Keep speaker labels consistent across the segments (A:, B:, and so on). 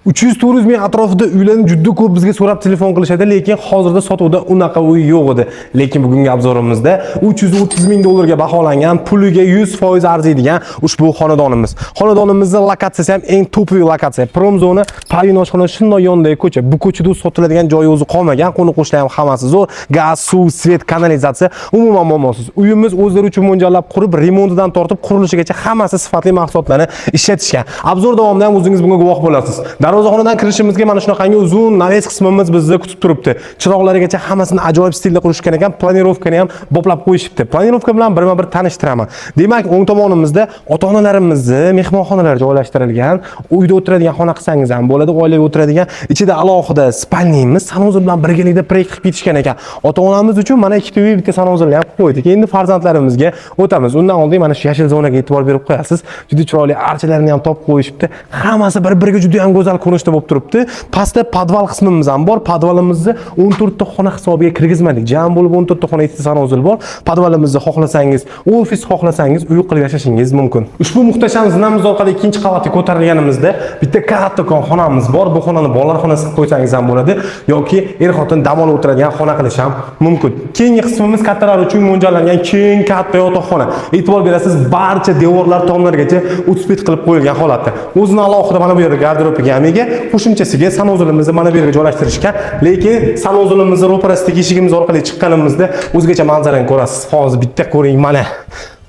A: 300-400 ming atrofida uylarni juda ko'p bizga so'rab telefon qilishadi, lekin hozirda sotuvda unaqa uy yo'q edi. Lekin bugungi obzorimizda 330 ming dollarga baholangan, puliga 100% arziydigan ushbu xonadonimiz. Xonadonimizning lokatsiyasi ham eng to'piy lokatsiya. Promzona, pavilyon oshxona shunday yondagi ko'cha. Bu ko'chada sotiladigan joyi o'zi qolmagan, qo'ni-qo'shnilar ham hammasi zo'r. Gaz, suv, svet, kanalizatsiya umuman muammosiz. Uyimiz o'zlari uchun mo'ljallab qurib, remontidan tortib qurilishigacha hammasi sifatli mahsulotlarni ishlatishgan. Obzor davomida ham o'zingiz bunga guvoh bo'lasiz. Darvozaxonadan kirishimizga mana shunaqangi uzun naves qismimiz bizni kutib turibdi. Chiroqlarigacha hammasini ajoyib stilda qurishgan ekan, planirovkani ham boplab qo'yishibdi. Planirovka bilan birma-bir tanishtiraman. Demak, o'ng tomonimizda ota-onalarimizni mehmonxonalar joylashtirilgan. Uyda o'tiradigan xona qilsangiz ham bo'ladi, oilaga o'tiradigan, ichida alohida spalniyimiz sanuzil bilan birgalikda proyekt qilib ketishgan ekan. Ota-onamiz uchun mana ikkita uy, bitta sanuzilni ham qo'ydik. Endi farzandlarimizga o'tamiz. Undan oldin mana shu yashil zonaga e'tibor berib qo'yasiz. Juda chiroyli archalarni ham topib qo'yishibdi. Hammasi bir-biriga juda ham go'zal ko'rinishda bo'lib turibdi. Pastda podval qismimiz ham bor. Podvalimizni 14 ta xona hisobiga kirgizmadik. Jam bo'lib 14 ta xona, ikkita sanuzil bor. Podvalimizni xohlasangiz, ofis xohlasangiz uy qilib yashashingiz mumkin. Ushbu muhtasham zinamiz orqali ikkinchi qavatga ko'tarilganimizda bitta kattakon xonamiz bor. Bu xonani bolalar xonasi qilib qo'ysangiz ham bo'ladi yoki er-xotin dam olib o'tiradigan xona qilish ham mumkin. Keyingi qismimiz kattalar uchun mo'ljallangan keng katta yotoqxona. E'tibor berasiz, barcha devorlar tomlarigacha o'tspet qilib qo'yilgan holatda. O'zini alohida mana bu yerda garderobiga ham ega, qo'shimchasiga sanuzilimizni mana bu yerga joylashtirishgan. Lekin sanuzilimizni ro'parasidagi eshigimiz orqali chiqqanimizda o'zgacha manzarani ko'rasiz. Hozir bitta ko'ring mana.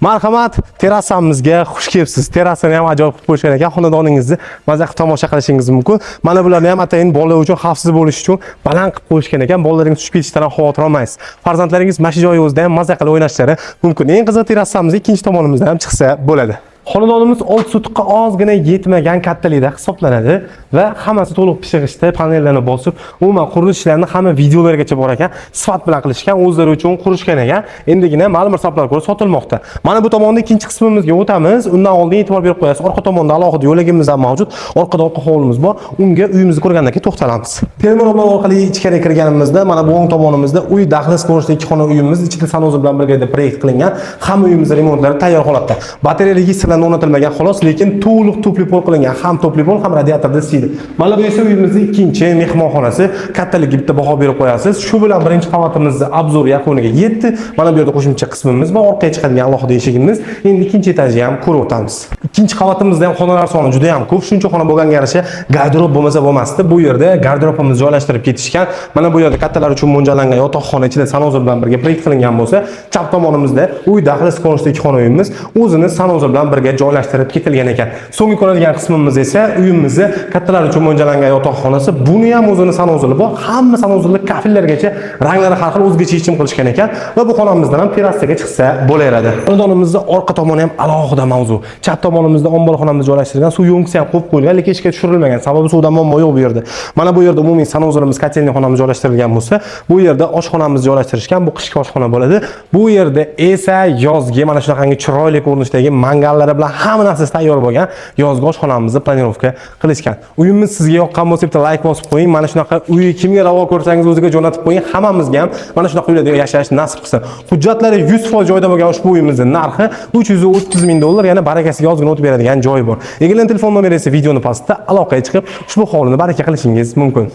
A: Marhamat, terasamizga xush kelibsiz. Terasani ham ajoyib qilib qo'yishgan ekan. Xonadoningizni maza qilib tomosha qilishingiz mumkin. Mana bularni ham atayin bolalar uchun xavfsiz bo'lish uchun baland qilib qo'yishgan ekan. Bolalaringiz tushib ketishidan xavotir olmaysiz. Farzandlaringiz mana shu joyi o'zida ham maza qilib o'ynashlari mumkin. Eng qiziq, terasamizning ikkinchi tomonimizdan ham chiqsa bo'ladi. Xonadonimiz 6 sutqa ozgina yetmagan kattalikda hisoblanadi va hammasi to'liq pishig'ishda, panellarni bosib, umuman qurilish ishlarini hamma videolargacha bor ekan, sifat bilan qilishgan, o'zlari uchun qurishgan ekan. Endigina ma'lum hisoblarga ko'ra sotilmoqda. Mana bu tomonda ikkinchi qismimizga o'tamiz. Undan oldin e'tibor berib qo'yasiz. Orqa tomonda alohida yo'lagimiz ham mavjud. Orqada orqa hovlimiz bor. Unga uyimizni ko'rgandan keyin to'xtalamiz. Terminal orqali ichkariga kirganimizda mana bu o'ng tomonimizda uy daxliz ko'rinishda ikki xona uyimiz, ichida sanuzil bilan birga proyekt qilingan. Hamma uyimiz remontlari tayyor holatda. Batarya registrdan o'rnatilmagan xolos, lekin to'liq tupli pol qilingan, ham tupli pol, ham radiatorda isiydi. Mana bu esa uyimizning ikkinchi mehmonxonasi. Kattaligiga bitta baho berib qo'yasiz. Shu bilan birinchi qavatimizni obzor yakuniga yetdi. Mana bu yerda qo'shimcha qismimiz va orqaga chiqadigan alohida eshigimiz. Endi ikkinchi etajni ham ko'rib o'tamiz. Ikkinchi qavatimizda ham xonalar soni juda ham ko'p. Shuncha xona bo'lganga yarasha garderob bo'lmasa bo'lmasdi. Bu yerda garderobimizni joylashtirib ketishgan. Mana bu yerda kattalar uchun mo'ljallangan yotoqxona, ichida sanuzil bilan birga proyekt qilingan bo'lsa, chap tomonimizda uy daxliz ko'rinishda ikki xona uyimiz, o'zini sanuzil bilan birga joylashtirib ketilgan ekan. So'nggi ko'radigan qismimiz esa uyimizni kattalar uchun mo'ljallangan yotoqxonasi. Buni ham o'zini sanuzili bor. Hamma sanuzilli kafillargacha ranglari har xil o'zgacha yechim qilishgan ekan va bu xonamizdan ham terasaga chiqsa bo'laveradi. Xonadonimizning orqa tomoni ham alohida mavzu. Chap tomonimizda omborxonamiz joylashtirilgan, suv yo'ngisi ham qo'yib qo'yilgan, lekin ishga tushirilmagan. Sababi suvdan muammo yo'q bu yerda. Mana bu yerda umumiy sanuzilimiz, kotelniy xonamiz joylashtirilgan bo'lsa, bu yerda oshxonamiz joylashtirishgan. Bu qishki oshxona bo'ladi. Bu yerda esa yozgi mana shunaqangi chiroyli ko'rinishdagi mangallari bilan hamma narsasi tayyor bo'lgan yozgi oshxonamizni planirovka qilishgan. Uyimiz sizga yoqqan bo'lsa, bitta like bosib qo'ying. Mana shunaqa uy kimga ravo ko'rsangiz o'ziga jo'natib qo'ying. Hammamizga ham mana shunaqa uylarda yashash nasib qilsin. Hujjatlari 100% joyida bo'lgan ushbu uyimizning narxi 330 ming dollar, yana barakasiga ozgina o'tib beradigan joyi bor. Egalarning telefon nomeri esa videoning pastida, aloqaga chiqib ushbu hovlini baraka qilishingiz mumkin.